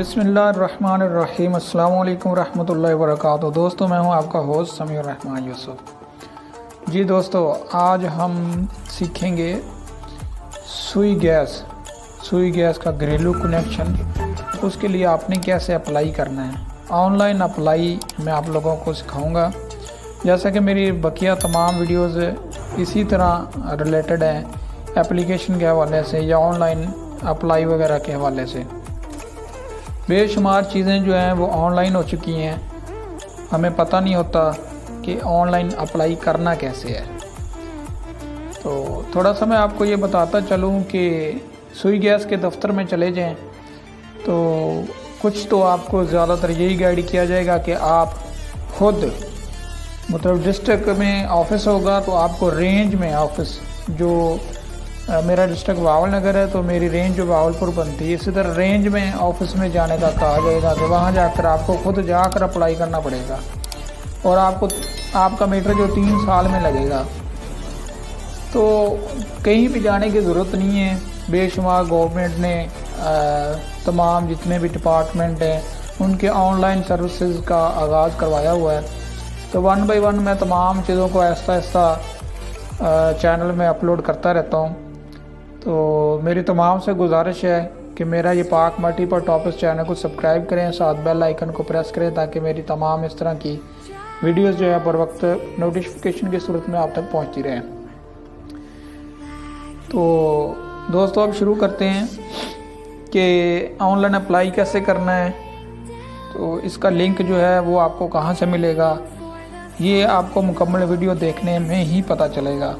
बिस्मिल्लाहिर्रहमानिर्रहीम अस्सलाम वालेकुम रहमतुल्लाहि व बरकातुहू। दोस्तों, मैं हूं आपका होस्ट समीउर रहमान यूसुफ। जी दोस्तों, आज हम सीखेंगे सुई गैस का घरेलू कनेक्शन। उसके लिए आपने कैसे अप्लाई करना है। ऑनलाइन अप्लाई मैं आप लोगों को सिखाऊंगा। जैसा कि मेरी बकिया तमाम वीडियोस इसी तरह रिलेटेड हैं, एप्लीकेशन के हवाले से या ऑनलाइन अप्लाई वगैरह के हवाले से। बेशुमार चीज़ें जो हैं वो ऑनलाइन हो चुकी हैं, हमें पता नहीं होता कि ऑनलाइन अप्लाई करना कैसे है। तो थोड़ा सा मैं आपको ये बताता चलूँ कि सुई गैस के दफ्तर में चले जाएं तो कुछ तो आपको ज़्यादातर यही गाइड किया जाएगा कि आप खुद मतलब डिस्ट्रिक्ट में ऑफिस होगा तो आपको रेंज में ऑफिस जो मेरा डिस्ट्रिक्ट बावल नगर है तो मेरी रेंज जो बावलपुर बनती है, इसी तरह रेंज में ऑफिस में जाने का कहा जाएगा। तो वहाँ जाकर आपको खुद जाकर अप्लाई करना पड़ेगा और आपका मीटर जो 3 साल में लगेगा। तो कहीं भी जाने की ज़रूरत नहीं है। बेशुमार गवर्नमेंट ने तमाम जितने भी डिपार्टमेंट हैं उनके ऑनलाइन सर्विसेज का आगाज़ करवाया हुआ है। तो 1 बाय 1 मैं तमाम चीज़ों को आहिस्ता चैनल में अपलोड करता रहता हूँ। तो मेरी तमाम से गुजारिश है कि मेरा ये पाक मल्टी पर टॉपिक्स चैनल को सब्सक्राइब करें, साथ बेल आइकन को प्रेस करें ताकि मेरी तमाम इस तरह की वीडियोस जो है बर वक्त नोटिफिकेशन की सूरत में आप तक पहुंचती रहें। तो दोस्तों, अब शुरू करते हैं कि ऑनलाइन अप्लाई कैसे करना है। तो इसका लिंक जो है वो आपको कहाँ से मिलेगा, ये आपको मुकम्मल वीडियो देखने में ही पता चलेगा।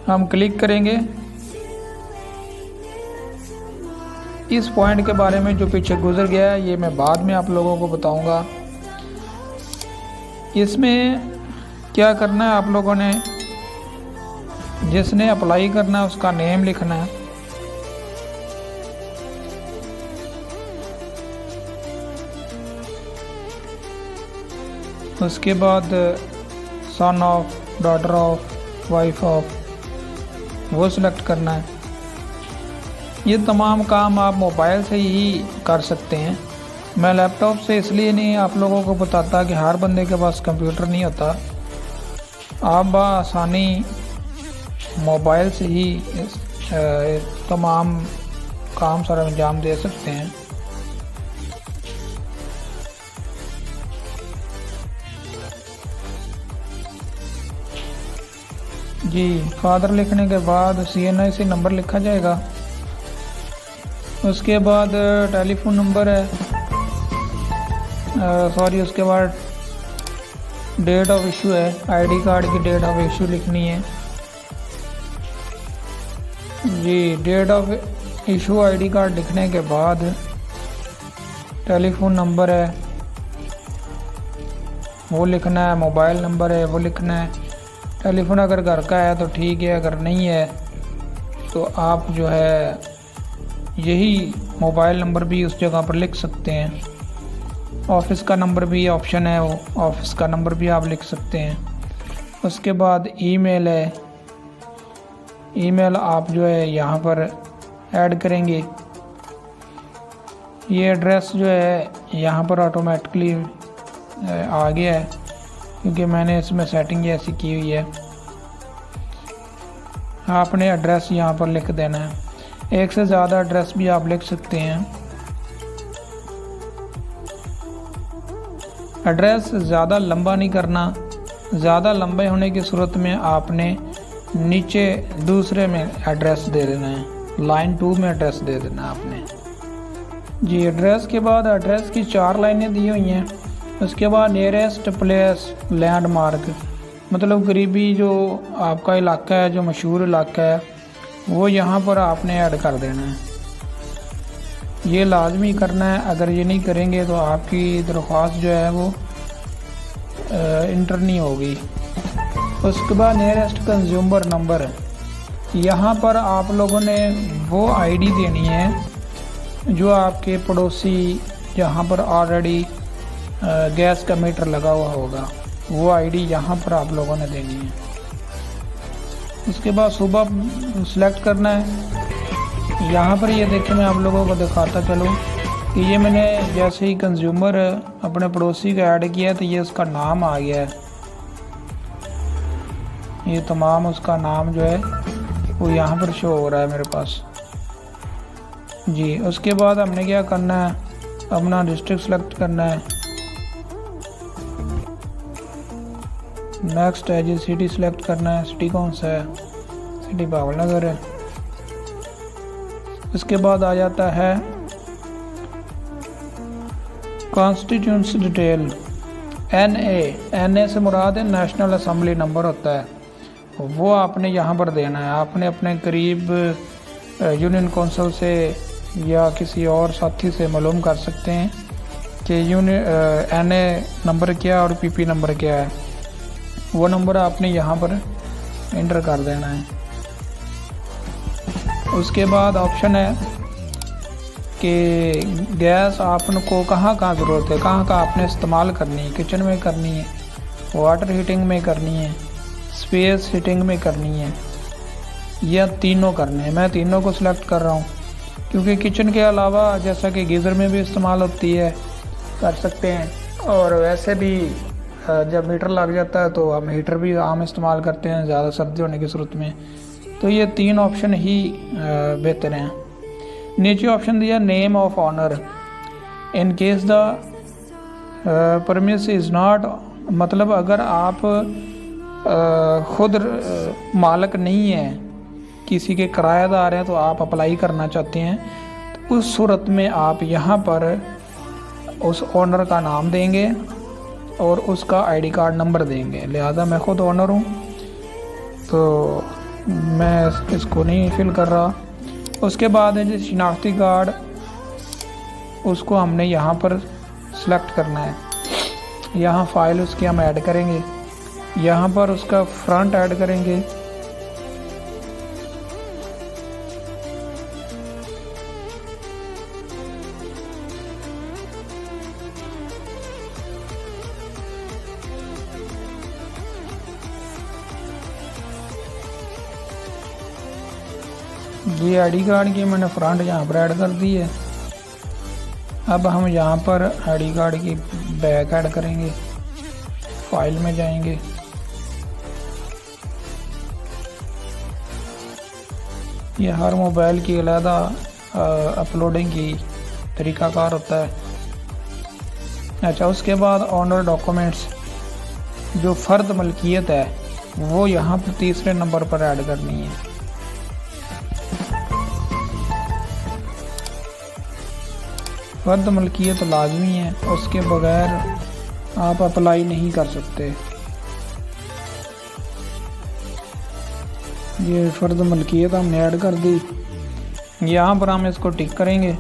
हम क्लिक करेंगे। इस पॉइंट के बारे में जो पीछे गुजर गया है ये मैं बाद में आप लोगों को बताऊंगा। इसमें क्या करना है, आप लोगों ने जिसने अप्लाई करना है उसका नेम लिखना है। उसके बाद son of, daughter of, wife of वो सिलेक्ट करना है। ये तमाम काम आप मोबाइल से ही कर सकते हैं। मैं लैपटॉप से इसलिए नहीं आप लोगों को बताता कि हर बंदे के पास कंप्यूटर नहीं होता। आप बआसानी मोबाइल से ही तमाम काम सर अंजाम दे सकते हैं। जी, फादर लिखने के बाद CNIC नंबर लिखा जाएगा। उसके बाद टेलीफोन नंबर है, उसके बाद डेट ऑफ इशू है, ID कार्ड की डेट ऑफ इशू लिखनी है। जी, date of issue ID card लिखने के बाद टेलीफोन नंबर है वो लिखना है, मोबाइल नंबर है वो लिखना है। टेलीफोन अगर घर का है तो ठीक है, अगर नहीं है तो आप जो है यही मोबाइल नंबर भी उस जगह पर लिख सकते हैं। ऑफिस का नंबर भी ऑप्शन है, वो ऑफिस का नंबर भी आप लिख सकते हैं। उसके बाद ईमेल है, ईमेल आप जो है यहाँ पर ऐड करेंगे। ये एड्रेस जो है यहाँ पर ऑटोमेटिकली आ गया है क्योंकि मैंने इसमें सेटिंग ऐसी की हुई है। आपने एड्रेस यहाँ पर लिख देना है। एक से ज़्यादा एड्रेस भी आप लिख सकते हैं। एड्रेस ज़्यादा लंबा नहीं करना। ज़्यादा लंबे होने की सूरत में आपने नीचे दूसरे में एड्रेस दे देना है, लाइन 2 में एड्रेस दे देना है आपने। जी, एड्रेस के बाद एड्रेस की 4 लाइनें दी हुई हैं। उसके बाद नियरेस्ट प्लेस, लैंडमार्क मतलब करीबी जो आपका इलाका है, जो मशहूर इलाका है वो यहाँ पर आपने ऐड कर देना है। ये लाजमी करना है, अगर ये नहीं करेंगे तो आपकी दरख्वास्त जो है वो इंटर नहीं होगी। उसके बाद नियरेस्ट कंज्यूमर नंबर, यहाँ पर आप लोगों ने वो ID देनी है जो आपके पड़ोसी जहाँ पर ऑलरेडी गैस का मीटर लगा हुआ होगा, वो ID यहाँ पर आप लोगों ने देनी है। उसके बाद सुबह सिलेक्ट करना है। यहाँ पर ये देखिए, मैं आप लोगों को दिखाता चलूँ। कि ये मैंने जैसे ही कंज्यूमर अपने पड़ोसी को ऐड किया तो ये उसका नाम आ गया है, ये तमाम उसका नाम जो है वो यहाँ पर शो हो रहा है मेरे पास जी। उसके बाद हमने क्या करना है, अपना डिस्ट्रिक्ट सेलेक्ट करना है। नेक्स्ट है जी सिटी सेलेक्ट करना है, सिटी कौन सा है, सिटी भावनगर है। उसके बाद आ जाता है कॉन्स्टिट्यूंसी डिटेल, एन ए से मुराद है नेशनल असेंबली नंबर होता है, वो आपने यहाँ पर देना है। आपने अपने करीब यूनियन कौंसिल से या किसी और साथी से मालूम कर सकते हैं कि एन ए नंबर क्या और पीपी नंबर क्या है, वो नंबर आपने यहाँ पर एंटर कर देना है। उसके बाद ऑप्शन है कि गैस आपको कहाँ ज़रूरत है, कहाँ आपने इस्तेमाल करनी है, किचन में करनी है, वाटर हीटिंग में करनी है, स्पेस हीटिंग में करनी है, या तीनों करने हैं। मैं तीनों को सिलेक्ट कर रहा हूँ क्योंकि किचन के अलावा जैसा कि गीज़र में भी इस्तेमाल होती है कर सकते हैं, और वैसे भी जब हीटर लग जाता है तो हम हीटर भी आम इस्तेमाल करते हैं ज़्यादा सर्दी होने की सूरत में। तो ये 3 ऑप्शन ही बेहतर हैं। नीचे ऑप्शन दिया name of honour, in case the promise is not, मतलब अगर आप खुद मालिक नहीं हैं, किसी के किराएदार हैं, तो आप अप्लाई करना चाहते हैं, तो उस सूरत में आप यहाँ पर उस ओनर का नाम देंगे और उसका आईडी कार्ड नंबर देंगे। लिहाजा मैं ख़ुद ओनर हूँ तो मैं इसको नहीं फिल कर रहा। उसके बाद है जो शिनाख्ती कार्ड, उसको हमने यहाँ पर सेलेक्ट करना है। यहाँ फ़ाइल उसकी हम ऐड करेंगे, यहाँ पर उसका फ्रंट ऐड करेंगे, ये आईडी कार्ड की मैंने फ्रंट यहाँ पर ऐड कर दी है। अब हम यहाँ पर आईडी कार्ड की बैक ऐड करेंगे, फाइल में जाएंगे, ये हर मोबाइल की अलहदा अपलोडिंग की तरीक़ाकार होता है। अच्छा, उसके बाद ऑनर डॉक्यूमेंट्स, जो फ़र्द मलकियत है वो यहाँ पर तीसरे नंबर पर ऐड करनी है। फ़र्द मलकियत लाजमी है, उसके बगैर आप अप्लाई नहीं कर सकते। ये फ़र्द मलकियत हमने ऐड कर दी, यहाँ पर हम इसको टिक करेंगे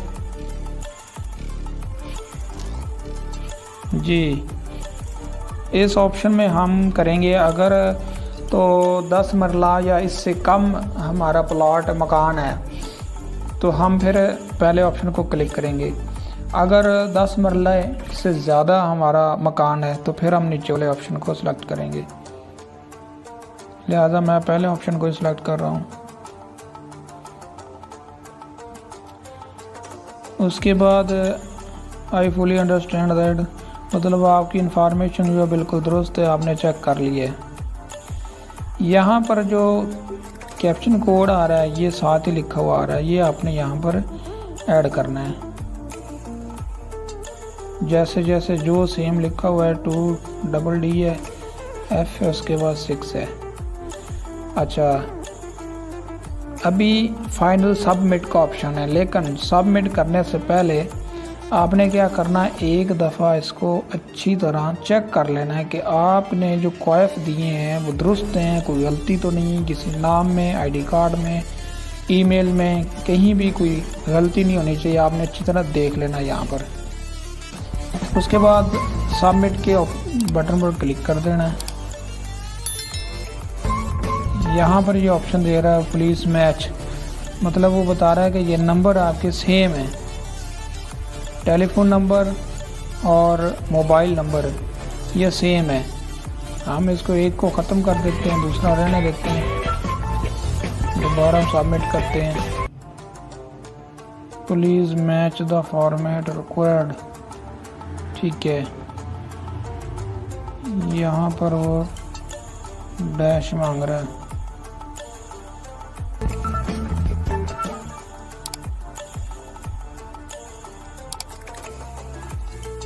जी। इस ऑप्शन में हम करेंगे अगर तो 10 मरला या इससे कम हमारा प्लॉट मकान है तो हम फिर पहले ऑप्शन को क्लिक करेंगे। अगर 10 मरला से ज़्यादा हमारा मकान है तो फिर हम नीचे वाले ऑप्शन को सिलेक्ट करेंगे। लिहाजा मैं पहले ऑप्शन को सिलेक्ट कर रहा हूँ। उसके बाद आई फुली अंडरस्टैंड दैट, मतलब आपकी इंफॉर्मेशन जो है बिल्कुल दुरुस्त है, आपने चेक कर ली है। यहाँ पर जो कैप्शन कोड आ रहा है ये साथ ही लिखा हुआ आ रहा है, ये आपने यहाँ पर ऐड करना है। जैसे जैसे जो सेम लिखा हुआ है 2DD है, F है, उसके बाद 6 है। अच्छा, अभी फाइनल सबमिट का ऑप्शन है, लेकिन सबमिट करने से पहले आपने क्या करना है, एक दफ़ा इसको अच्छी तरह चेक कर लेना है कि आपने जो क्वाइफ दिए हैं वो दुरुस्त हैं, कोई गलती तो नहीं, किसी नाम में, आईडी कार्ड में, ईमेल में, कहीं भी कोई गलती नहीं होनी चाहिए। आपने अच्छी तरह देख लेना यहाँ पर। उसके बाद सबमिट के बटन पर क्लिक कर देना है। यहाँ पर ये ऑप्शन दे रहा है पुलिस मैच, मतलब वो बता रहा है कि ये नंबर आपके सेम है, टेलीफोन नंबर और मोबाइल नंबर ये सेम है। हम इसको एक को ख़त्म कर देते हैं, दूसरा रहने देते हैं, दोबारा सबमिट करते हैं। Please match the format required. ठीक है, यहाँ पर वो डैश मांग रहा है।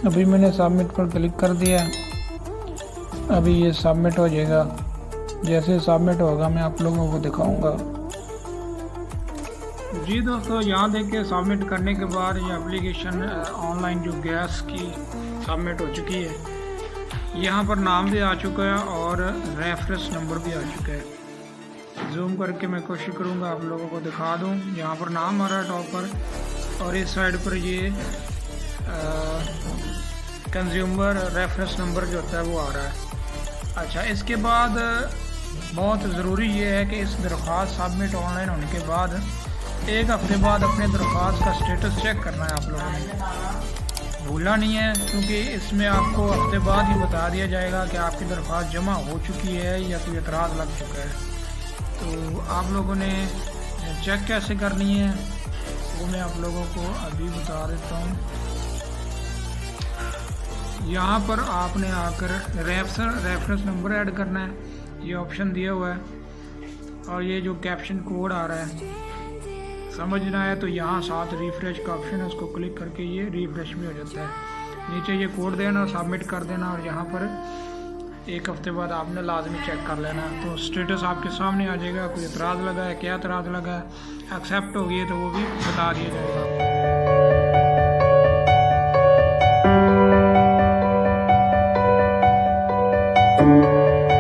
अभी मैंने सबमिट पर क्लिक कर दिया। अभी ये सबमिट हो जाएगा। जैसे सबमिट होगा मैं आप लोगों को दिखाऊंगा। जी दोस्तों, यहाँ देखिए सबमिट करने के बाद ये एप्लीकेशन ऑनलाइन जो गैस की सबमिट हो चुकी है। यहाँ पर नाम भी आ चुका है और रेफरेंस नंबर भी आ चुका है। जूम करके मैं कोशिश करूँगा आप लोगों को दिखा दूँ। यहाँ पर नाम आ रहा है टॉप पर और इस साइड पर ये कंज्यूमर रेफरेंस नंबर जो होता है वो आ रहा है। अच्छा, इसके बाद बहुत ज़रूरी ये है कि इस दरख्वास्त सबमिट ऑनलाइन होने के बाद 1 हफ्ते बाद अपने दरख्वास्त का स्टेटस चेक करना है। आप लोगों ने भूलना नहीं है, क्योंकि इसमें आपको हफ्ते बाद ही बता दिया जाएगा कि आपकी दरख्वास्त जमा हो चुकी है या कोई एतराज़ लग चुका है। तो आप लोगों ने चेक कैसे करनी है वो मैं आप लोगों को अभी बता देता हूँ। यहाँ पर आपने आकर रेफरेंस नंबर ऐड करना है, ये ऑप्शन दिया हुआ है। और ये जो कैप्शन कोड आ रहा है समझना है तो यहाँ साथ रिफ्रेश का ऑप्शन है, उसको क्लिक करके ये रिफ्रेश भी हो जाता है। नीचे ये कोड देना, सबमिट कर देना और यहाँ पर 1 हफ्ते बाद आपने लाजमी चेक कर लेना। तो स्टेटस आपके सामने आ जाएगा। कोई एतराज़ लगा है, क्या एतराज़ लगा है, एक्सेप्ट हो गई है तो वो भी बता दिया जाएगा। आपको